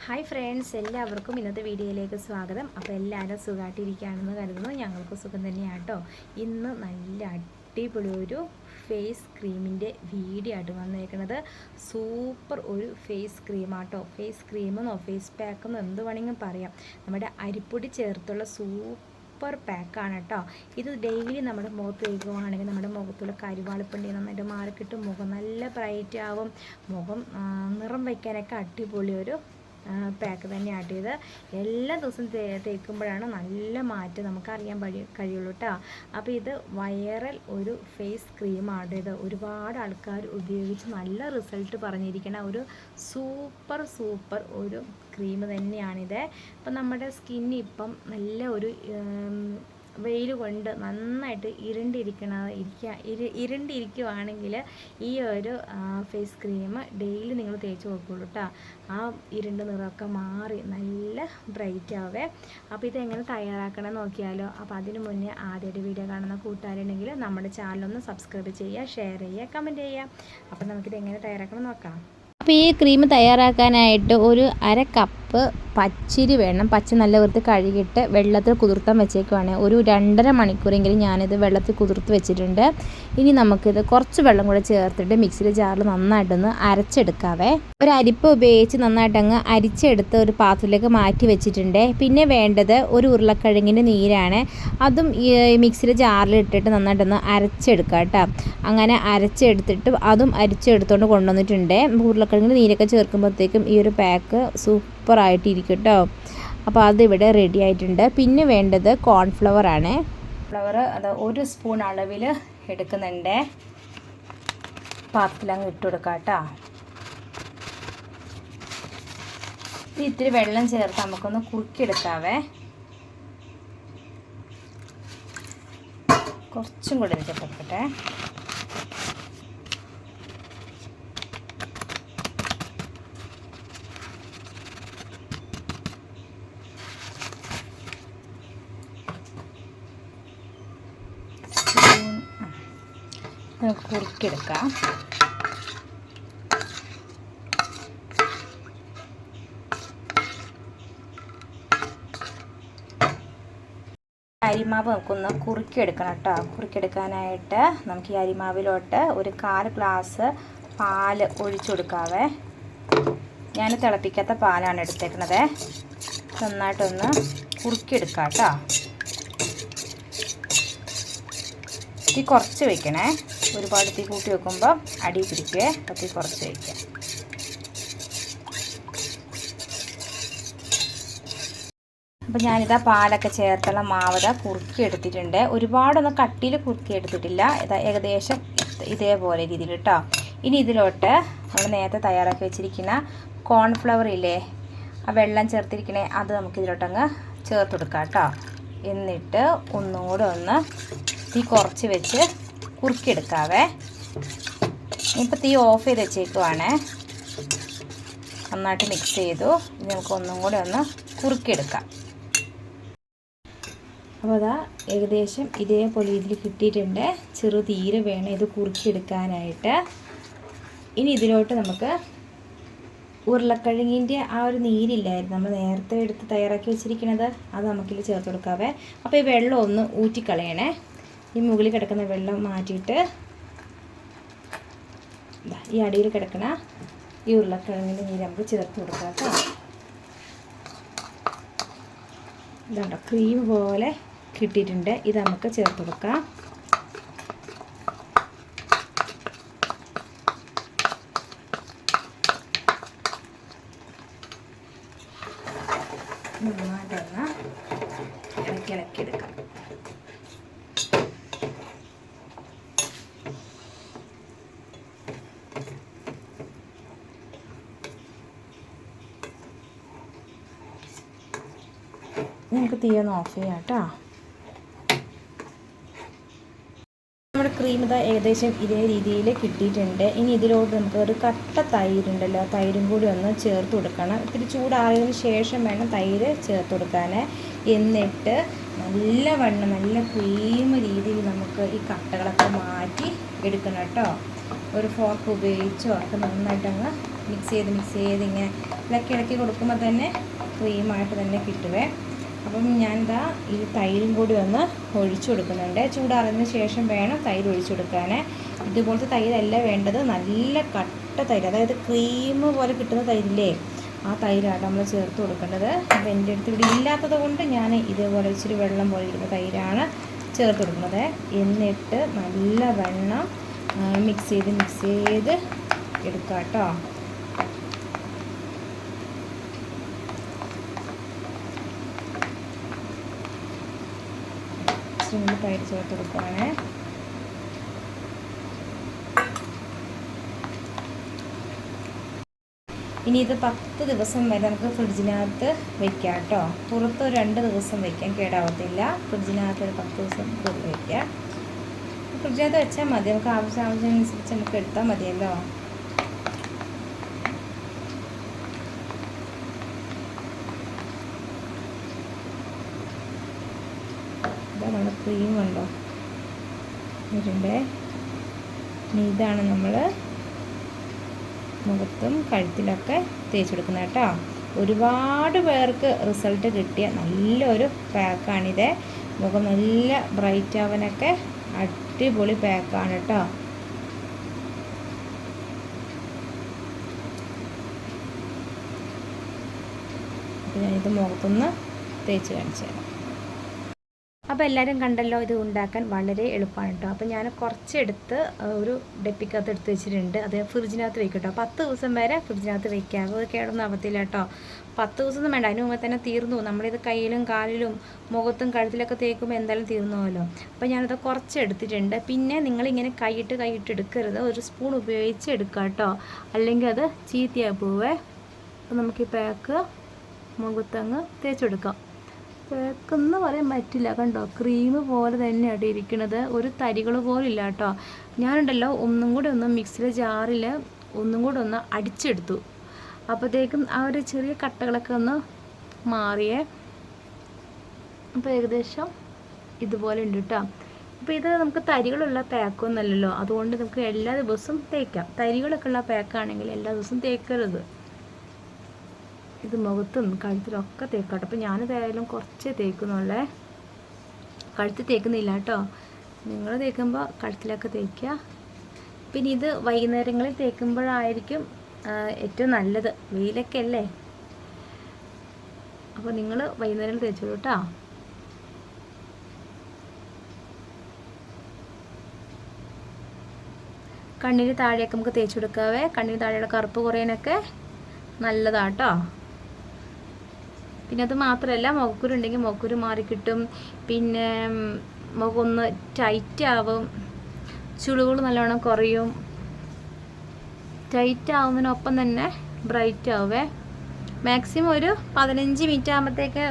Hi friends, എല്ലാവർക്കും ഇന്നത്തെ വീഡിയോയിലേക്ക് സ്വാഗതം. അപ്പോൾ എല്ലാവരും സുഖമായിട്ടിരിക്കുകയാണെന്ന് കരുതുന്നു. ഞങ്ങൾക്ക് സുഖം തന്നെയാണ് കേട്ടോ. ഇന്ന് നല്ല അടിപൊളി ഒരു ഫേസ് ക്രീമിൻ്റെ വീഡിയോ ആയിട്ട് വന്നേക്കുന്നത്. സൂപ്പർ ഒരു ഫേസ് ക്രീമാട്ടോ. ഫേസ് ക്രീമെന്നോ ഫേസ് പാക്കെന്നോ എന്ത് വേണമെങ്കിലും പറയാം. നമ്മുടെ അരിപ്പൊടി ചേർത്തുള്ള സൂപ്പർ പാക്കാണ് കേട്ടോ. ഇത് ഡെയിലി നമ്മുടെ മുഖത്ത് തേക്കുകയാണെങ്കിൽ നമ്മുടെ മുഖത്തുള്ള കരുവാളിപ്പണ്ടി നന്നായിട്ട് മാറിക്കിട്ടും. മുഖം നല്ല ബ്രൈറ്റ് ആവും. മുഖം നിറം വയ്ക്കാനൊക്കെ അടിപൊളി ഒരു പാക്ക് തന്നെ ആഡ് ചെയ്ത് എല്ലാ ദിവസവും തേക്കുമ്പോഴാണ് നല്ല മാറ്റം നമുക്കറിയാൻ കഴിയുള്ളൂ കേട്ടോ. അപ്പോൾ ഇത് വൈറൽ ഒരു ഫേസ് ക്രീം ആഡ് ചെയ്ത് ഒരുപാട് ആൾക്കാർ ഉപയോഗിച്ച് നല്ല റിസൾട്ട് പറഞ്ഞിരിക്കുന്ന ഒരു സൂപ്പർ ഒരു ക്രീം തന്നെയാണിത്. അപ്പം നമ്മുടെ സ്കിന്ന് ഇപ്പം നല്ല ഒരു വെയിൽ കൊണ്ട് നന്നായിട്ട് ഇരുണ്ടിരിക്കുവാണെങ്കിൽ ഈ ഒരു ഫേസ് ക്രീം ഡെയിലി നിങ്ങൾ തേച്ച് നോക്കുള്ളൂ കേട്ടോ. ആ ഇരുണ്ട നിറമൊക്കെ മാറി നല്ല ബ്രൈറ്റ് ആവേ. അപ്പോൾ ഇതെങ്ങനെ തയ്യാറാക്കണം നോക്കിയാലോ. അപ്പോൾ അതിന് മുന്നേ ആദ്യമായിട്ട് വീഡിയോ കാണുന്ന കൂട്ടുകാരുണ്ടെങ്കിൽ നമ്മുടെ ചാനലൊന്ന് സബ്സ്ക്രൈബ് ചെയ്യുക, ഷെയർ ചെയ്യുക, കമൻറ്റ് ചെയ്യുക. അപ്പോൾ നമുക്കിത് എങ്ങനെ തയ്യാറാക്കണം നോക്കാം. അപ്പോൾ ഈ ക്രീം തയ്യാറാക്കാനായിട്ട് ഒരു അര കപ്പ് പച്ചരി വേണം. പച്ച നല്ല വൃത്തി കഴുകിയിട്ട് വെള്ളത്തിൽ കുതിർത്താൻ വെച്ചേക്കുവാണ്. ഒരു 2.5 മണിക്കൂറെങ്കിലും ഞാനിത് വെള്ളത്തിൽ കുതിർത്ത് വെച്ചിട്ടുണ്ട്. ഇനി നമുക്കിത് കുറച്ച് വെള്ളം കൂടെ ചേർത്തിട്ട് മിക്സിയുടെ ജാറിൽ നന്നായിട്ടൊന്ന് അരച്ചെടുക്കാവേ. ഒരു അരിപ്പ ഉപയോഗിച്ച് നന്നായിട്ടങ്ങ് അരിച്ചെടുത്ത് ഒരു പാത്രത്തിലേക്ക് മാറ്റി വെച്ചിട്ടുണ്ട്. പിന്നെ വേണ്ടത് ഒരു ഉരുളക്കിഴങ്ങിൻ്റെ നീരാണ്. അതും ഈ മിക്സിയുടെ ജാറിൽ ഇട്ടിട്ട് നന്നായിട്ടൊന്ന് അരച്ചെടുക്കുക കേട്ടോ. അങ്ങനെ അരച്ചെടുത്തിട്ട് അതും അരിച്ചെടുത്തുകൊണ്ട് കൊണ്ടുവന്നിട്ടുണ്ട്. ഉരുളക്കിഴങ്ങിൻ്റെ നീരൊക്കെ ചേർക്കുമ്പോഴത്തേക്കും ഈ ഒരു പാക്ക് സൂപ്പറായിട്ടിരിക്കും കേട്ടോ. അപ്പോൾ അതിവിടെ റെഡി ആയിട്ടുണ്ട്. പിന്നെ വേണ്ടത് കോൺഫ്ലവർ ആണ്. ഫ്ലവർ അത് 1 സ്പൂൺ അളവിൽ എടുക്കുന്നുണ്ട്. പാത്രത്തിലങ്ങ് ഇട്ട് കൊടുക്കാം കേട്ടോ. ഇത്തിരി വെള്ളം ചേർത്ത് നമുക്കൊന്ന് കുറുക്കിയെടുക്കാവേ. കുറച്ചും കൂടി വെച്ചിട്ടെ. കുറുക്കിയെടുക്കാം. അരിമാവ് നമുക്കൊന്ന് കുറുക്കിയെടുക്കണം കേട്ടോ. കുറുക്കിയെടുക്കാനായിട്ട് നമുക്ക് ഈ അരിമാവിലോട്ട് ഒരു 1/4 ഗ്ലാസ് പാല് ഒഴിച്ചു കൊടുക്കാവേ. ഞാൻ തിളപ്പിക്കാത്ത പാലാണ് എടുത്തേക്കുന്നത്. നന്നായിട്ടൊന്ന് കുറുക്കിയെടുക്കാം കേട്ടോ. തീ കുറച്ച് വയ്ക്കണേ. ഒരുപാട് തീ കൂട്ടി വെക്കുമ്പോൾ അടി പിടിക്കുവേ. അപ്പോൾ തീ കുറച്ച് വയ്ക്കാം. അപ്പോൾ ഞാനിതാ പാലൊക്കെ ചേർത്തുള്ള മാവത കുറുക്കിയെടുത്തിട്ടുണ്ട്. ഒരുപാടൊന്നും കട്ടിയിൽ കുറുക്കിയെടുത്തിട്ടില്ല. ഇതാ ഏകദേശം ഇതേപോലെ രീതിയിൽ കേട്ടോ. ഇനി ഇതിലോട്ട് നമ്മൾ നേരത്തെ തയ്യാറാക്കി വെച്ചിരിക്കുന്ന കോൺഫ്ലവർ ഇല്ലേ, ആ വെള്ളം ചേർത്തിരിക്കണേ, അത് നമുക്ക് ഇതിലോട്ടങ്ങ് ചേർത്ത് കൊടുക്കാം കേട്ടോ. എന്നിട്ട് ഒന്നുകൂടെ ഒന്ന് തീ കുറച്ച് വെച്ച് കുറുക്കിയെടുക്കാവേ. ഇപ്പോൾ തീ ഓഫ് ചെയ്ത് വെച്ചേക്കുവാണ്. നന്നായിട്ട് മിക്സ് ചെയ്തു. ഇനി നമുക്ക് ഒന്നും കൂടെ ഒന്ന് കുറുക്കിയെടുക്കാം. അപ്പോൾ അതാ ഏകദേശം ഇതേപോലെ ഇതിൽ കിട്ടിയിട്ടുണ്ട്. ചെറു തീരെ വേണം ഇത് കുറുക്കിയെടുക്കാനായിട്ട്. ഇനി ഇതിലോട്ട് നമുക്ക് ഉരുളക്കിഴങ്ങിൻ്റെ ആ ഒരു നീരില്ലായിരുന്നു നമ്മൾ നേരത്തെ എടുത്ത് തയ്യാറാക്കി വെച്ചിരിക്കുന്നത്, അത് നമുക്കിത് ചേർത്ത് കൊടുക്കാവേ. അപ്പോൾ ഈ വെള്ളം ഒന്ന് ഊറ്റിക്കളയണേ. ഈ മുകളിൽ കിടക്കുന്ന വെള്ളം മാറ്റിയിട്ട് ഈ അടിയിൽ കിടക്കുന്ന ഈ ഉരുളക്കിഴങ്ങിൻ്റെ നീര് നമുക്ക് ചേർത്ത് കൊടുക്കാം കേട്ടോ. ഇതുണ്ടോ, ക്രീം പോലെ കിട്ടിയിട്ടുണ്ട്. ഇത് നമുക്ക് ചേർത്ത് കൊടുക്കാം. നന്നായിട്ടൊന്ന് ഇളക്കിയെടുക്കാം. നമുക്ക് തീയൊന്ന് ഓഫ് ചെയ്യാം കേട്ടോ. നമ്മുടെ ക്രീം ഇതാ ഏകദേശം ഇതേ രീതിയിൽ കിട്ടിയിട്ടുണ്ട്. ഇനി ഇതിലോട്ട് നമുക്ക് ഒരു കട്ട തൈരുണ്ടല്ലോ, തൈരും കൂടി ഒന്ന് ചേർത്ത് കൊടുക്കണം. ഇത്തിരി ചൂടാറിയതിന് ശേഷം വേണം തൈര് ചേർത്ത് കൊടുക്കാൻ. എന്നിട്ട് നല്ല ക്രീം രീതിയിൽ നമുക്ക് ഈ കട്ടകളൊക്കെ മാറ്റി എടുക്കണം കേട്ടോ. ഒരു ഫോർക്ക് ഉപയോഗിച്ചോ ഒക്കെ നന്നായിട്ടങ്ങ് മിക്സ് ചെയ്ത് ഇങ്ങനെ ഇളക്കി കൊടുക്കുമ്പോൾ തന്നെ ക്രീമായിട്ട് തന്നെ കിട്ടുവേ. അപ്പം ഞാനിതാ ഈ തൈരും കൂടി ഒന്ന് ഒഴിച്ചു കൊടുക്കുന്നുണ്ട്. ചൂടാറിയതിന് ശേഷം വേണം തൈര് ഒഴിച്ചു കൊടുക്കാൻ. ഇതുപോലത്തെ തൈരല്ല വേണ്ടത്, നല്ല കട്ട തൈര്, അതായത് ക്രീം പോലെ കിട്ടുന്ന തൈരില്ലേ, ആ തൈരാണ് നമ്മൾ ചേർത്ത് കൊടുക്കേണ്ടത്. അപ്പോൾ എൻ്റെ അടുത്ത് ഇവിടെ ഇല്ലാത്തത് കൊണ്ട് ഞാൻ ഇതേപോലെ ഇച്ചിരി വെള്ളം പോലെ ഇടുന്ന തൈരാണ് ചേർത്ത് കൊടുക്കുന്നത്. എന്നിട്ട് നല്ല വെള്ളം മിക്സ് ചെയ്ത് എടുക്കാം കേട്ടോ. തൈര് ചേർത്ത് കൊടുക്കുവാണ്. ഇനി ഇത് 10 ദിവസം വരെ നമുക്ക് ഫ്രിഡ്ജിനകത്ത് വെക്കാം കേട്ടോ. പുറത്ത് ഒരു 2 ദിവസം വെക്കാം, കേടാവത്തില്ല. ഫ്രിഡ്ജിനകത്ത് ഒരു 10 ദിവസം വയ്ക്കാം. ഫ്രിഡ്ജിനകത്ത് വെച്ചാൽ മതി, നമുക്ക് ആവശ്യമനുസരിച്ച് നമുക്ക് എടുത്താൽ മതിയല്ലോ. ഇതാ നമ്മുടെ ക്രീം ഉണ്ടോ ഇതിൻ്റെ. ഇനി ഇതാണ് നമ്മൾ മുഖത്തും കഴുത്തിലൊക്കെ തേച്ചെടുക്കുന്നത് കേട്ടോ. ഒരുപാട് പേർക്ക് റിസൾട്ട് കിട്ടിയ നല്ലൊരു പാക്കാണിത്. മുഖം നല്ല ബ്രൈറ്റ് ആവാനൊക്കെ അടിപൊളി പാക്കാണ് കേട്ടോ. അപ്പോൾ ഞാനിത് മുഖത്തൊന്ന് തേച്ച് കാണിച്ചു തരാം. അപ്പോൾ എല്ലാവരും കണ്ടല്ലോ, ഇത് ഉണ്ടാക്കാൻ വളരെ എളുപ്പമാണ് കേട്ടോ. അപ്പോൾ ഞാൻ കുറച്ചെടുത്ത് ഒരു ഡെപ്പിക്കകത്ത് എടുത്ത് വെച്ചിട്ടുണ്ട്. അത് ഫ്രിഡ്ജിനകത്ത് വെക്കും കേട്ടോ. 10 ദിവസം വരെ ഫ്രിഡ്ജിനകത്ത് വെക്കാം, അത് കേടൊന്നും ആവത്തില്ല കേട്ടോ. 10 ദിവസം വേണ്ട, അതിന് മുമ്പ് തന്നെ തീർന്നു. നമ്മളിത് കയ്യിലും കാലിലും മുഖത്തും കഴുത്തിലൊക്കെ തേക്കുമ്പോൾ എന്തായാലും തീർന്നുമല്ലോ. അപ്പോൾ ഞാനത് കുറച്ച് എടുത്തിട്ടുണ്ട്. പിന്നെ നിങ്ങളിങ്ങനെ കൈയിട്ട് എടുക്കരുത്, ഒരു സ്പൂൺ ഉപയോഗിച്ച് എടുക്കുക കേട്ടോ, അല്ലെങ്കിൽ അത് ചീത്തയായി പോവേ. അപ്പോൾ നമുക്ക് ഈ പാക്ക് മുഖത്തങ്ങ് തേച്ചെടുക്കാം. പേക്കെന്ന് പറയാൻ പറ്റില്ല, കണ്ടോ, ക്രീം പോലെ തന്നെയാണ് ഇരിക്കുന്നത്, ഒരു തരികൾ പോലും ഇല്ല കേട്ടോ. ഞാനുണ്ടല്ലോ ഒന്നും കൂടെ ഒന്ന് മിക്സിയിലെ ജാറിൽ ഒന്നും കൂടെ ഒന്ന് അടിച്ചെടുത്തു. അപ്പോഴത്തേക്കും ആ ഒരു ചെറിയ കട്ടകളൊക്കെ ഒന്ന് മാറിയേ. അപ്പോൾ ഏകദേശം ഇതുപോലെ ഉണ്ട് കേട്ടോ. അപ്പോൾ ഇത് നമുക്ക് തരികളുള്ള പാക്കൊന്നുമല്ലല്ലോ, അതുകൊണ്ട് നമുക്ക് എല്ലാ ദിവസവും തേക്കാം. തരികളൊക്കെ ഉള്ള പാക്കാണെങ്കിൽ എല്ലാ ദിവസവും തേക്കരുത്. ഇത് മുഖത്തും കഴുത്തിലൊക്കെ തേക്കാട്ടോ. അപ്പോൾ ഞാനിതായാലും കുറച്ച് തേക്കുന്നുള്ളേ, കഴുത്തിൽ തേക്കുന്നില്ല കേട്ടോ. നിങ്ങൾ തേക്കുമ്പോൾ കഴുത്തിലൊക്കെ തേക്കുക. പിന്നെ ഇത് വൈകുന്നേരങ്ങളിൽ തേക്കുമ്പോഴായിരിക്കും ഏറ്റവും നല്ലത്, വെയിലൊക്കെ അല്ലേ. അപ്പോൾ നിങ്ങൾ വൈകുന്നേരം തേച്ചോളൂ കേട്ടോ. കണ്ണിന് താഴെയൊക്കെ നമുക്ക് തേച്ച് കൊടുക്കാവേ. കണ്ണിന് താഴെയുള്ള കറുപ്പ് കുറയാനൊക്കെ നല്ലതാട്ടോ. പിന്നെ അത് മാത്രമല്ല, മുഖക്കുരു ഉണ്ടെങ്കിൽ മുഖക്കുരു മാറിക്കിട്ടും. പിന്നെ മുഖം ഒന്ന് ടൈറ്റ് ആവും, ചുളിവുകൾ നല്ലോണം കുറയും. ടൈറ്റ് ആവുന്നതിനൊപ്പം തന്നെ ബ്രൈറ്റ് ആവേ. മാക്സിമം ഒരു 15 മിനിറ്റ് ആകുമ്പോഴത്തേക്ക്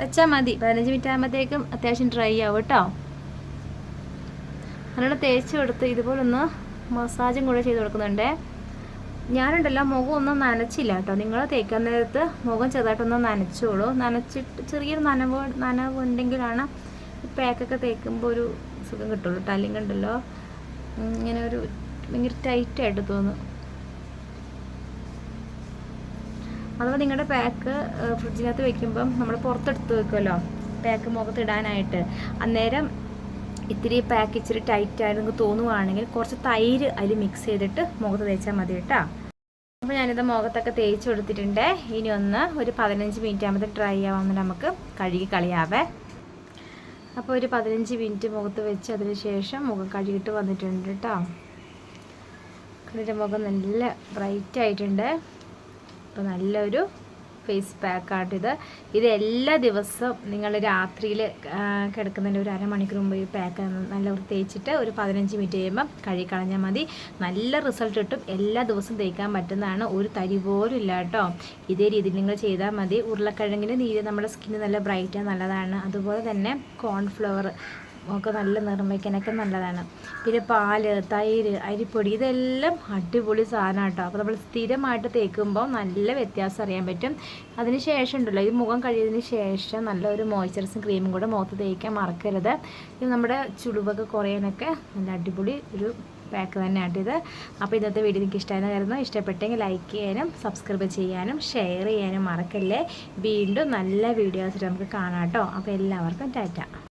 വെച്ചാൽ മതി. 15 മിനിറ്റ് ആകുമ്പോഴത്തേക്കും അത്യാവശ്യം ഡ്രൈ ആവും കേട്ടോ. നല്ലോണം തേച്ച് കൊടുത്ത് ഇതുപോലെ ഒന്ന് മസാജും കൂടെ ചെയ്ത് കൊടുക്കുന്നുണ്ട്. ഞാനുണ്ടല്ലോ മുഖം ഒന്നും നനച്ചില്ല കേട്ടോ. നിങ്ങൾ തേക്കാൻ നേരത്ത് മുഖം ചെറുതായിട്ടൊന്ന് നനച്ചോളൂ. നനച്ചിട്ട് ചെറിയൊരു നനവുണ്ടെങ്കിലാണ് പാക്കൊക്കെ തേക്കുമ്പോൾ ഒരു സുഖം കിട്ടുള്ളൂ കേട്ടോ. അല്ലെങ്കിൽ ഉണ്ടല്ലോ ഇങ്ങനെ ഒരു ഭയങ്കര ടൈറ്റായിട്ട് തോന്നും. അഥവാ നിങ്ങളുടെ പാക്ക് ഫ്രിഡ്ജിനകത്ത് വെക്കുമ്പം നമ്മൾ പുറത്തെടുത്ത് വെക്കുമല്ലോ പാക്ക് മുഖത്തിടാനായിട്ട്, അന്നേരം ഇത്തിരി പാക്ക് ഇച്ചിരി ടൈറ്റായിട്ട് നിങ്ങൾക്ക് തോന്നുവാണെങ്കിൽ കുറച്ച് തൈര് അതിൽ മിക്സ് ചെയ്തിട്ട് മുഖത്ത് തേച്ചാൽ മതി കേട്ടോ. അപ്പോൾ ഞാനിത് മുഖത്തൊക്കെ തേച്ച് കൊടുത്തിട്ടുണ്ട്. ഇനി ഒരു 15 മിനിറ്റ് ആകുമ്പോൾ ഡ്രൈ ആവാൻ നമുക്ക് കഴുകി കളയാവേ. അപ്പോൾ ഒരു 15 മിനിറ്റ് മുഖത്ത് വെച്ച് അതിന് ശേഷം മുഖം കഴുകിയിട്ട് വന്നിട്ടുണ്ട് കേട്ടോ. കണ്ണിൻ്റെ മുഖം നല്ല ബ്രൈറ്റ് ആയിട്ടുണ്ട്. അപ്പോൾ നല്ലൊരു ഫേസ് പാക്കാണിത്. ഇത് എല്ലാ ദിവസവും നിങ്ങൾ രാത്രിയിൽ കിടക്കുന്നതിൻ്റെ ഒരു അരമണിക്കൂർ മുമ്പ് ഈ പാക്ക് നല്ല തേച്ചിട്ട് ഒരു 15 മിനിറ്റ് കഴിയുമ്പം കഴുകിക്കളഞ്ഞാൽ മതി. നല്ല റിസൾട്ട് കിട്ടും. എല്ലാ ദിവസവും തേക്കാൻ പറ്റുന്നതാണ്, ഒരു തരി പോലും ഇല്ല കേട്ടോ. ഇതേ രീതിയിൽ നിങ്ങൾ ചെയ്താൽ മതി. ഉരുളക്കിഴങ്ങിന് നീര് നമ്മുടെ സ്കിന്ന് നല്ല ബ്രൈറ്റ് നല്ലതാണ്. അതുപോലെ തന്നെ കോൺഫ്ലവർ ഒക്കെ നല്ല നിറം വയ്ക്കാനൊക്കെ നല്ലതാണ്. പിന്നെ പാല്, തൈര്, അരിപ്പൊടി ഇതെല്ലാം അടിപൊളി സാധനം കേട്ടോ. അപ്പോൾ നമ്മൾ സ്ഥിരമായിട്ട് തേക്കുമ്പോൾ നല്ല വ്യത്യാസം അറിയാൻ പറ്റും. അതിന് ശേഷം ഉണ്ടല്ലോ, ഈ മുഖം കഴിയുന്നതിന് ശേഷം നല്ലൊരു മോയ്സ്ചറൈസിങ് ക്രീമും കൂടെ മുഖത്ത് തേക്കാൻ മറക്കരുത്. ഇത് നമ്മുടെ ചുളിവൊക്കെ കുറയാനൊക്കെ നല്ല അടിപൊളി ഒരു പാക്ക് തന്നെയാണ് ഇത്. അപ്പോൾ ഇന്നത്തെ വീഡിയോ നിങ്ങൾക്ക് ഇഷ്ടമായെന്ന് കരുതുന്നു. ഇഷ്ടപ്പെട്ടെങ്കിൽ ലൈക്ക് ചെയ്യാനും സബ്സ്ക്രൈബ് ചെയ്യാനും ഷെയർ ചെയ്യാനും മറക്കല്ലേ. വീണ്ടും നല്ല വീഡിയോസ് നമുക്ക് കാണാം കേട്ടോ. അപ്പോൾ എല്ലാവർക്കും ടാറ്റ.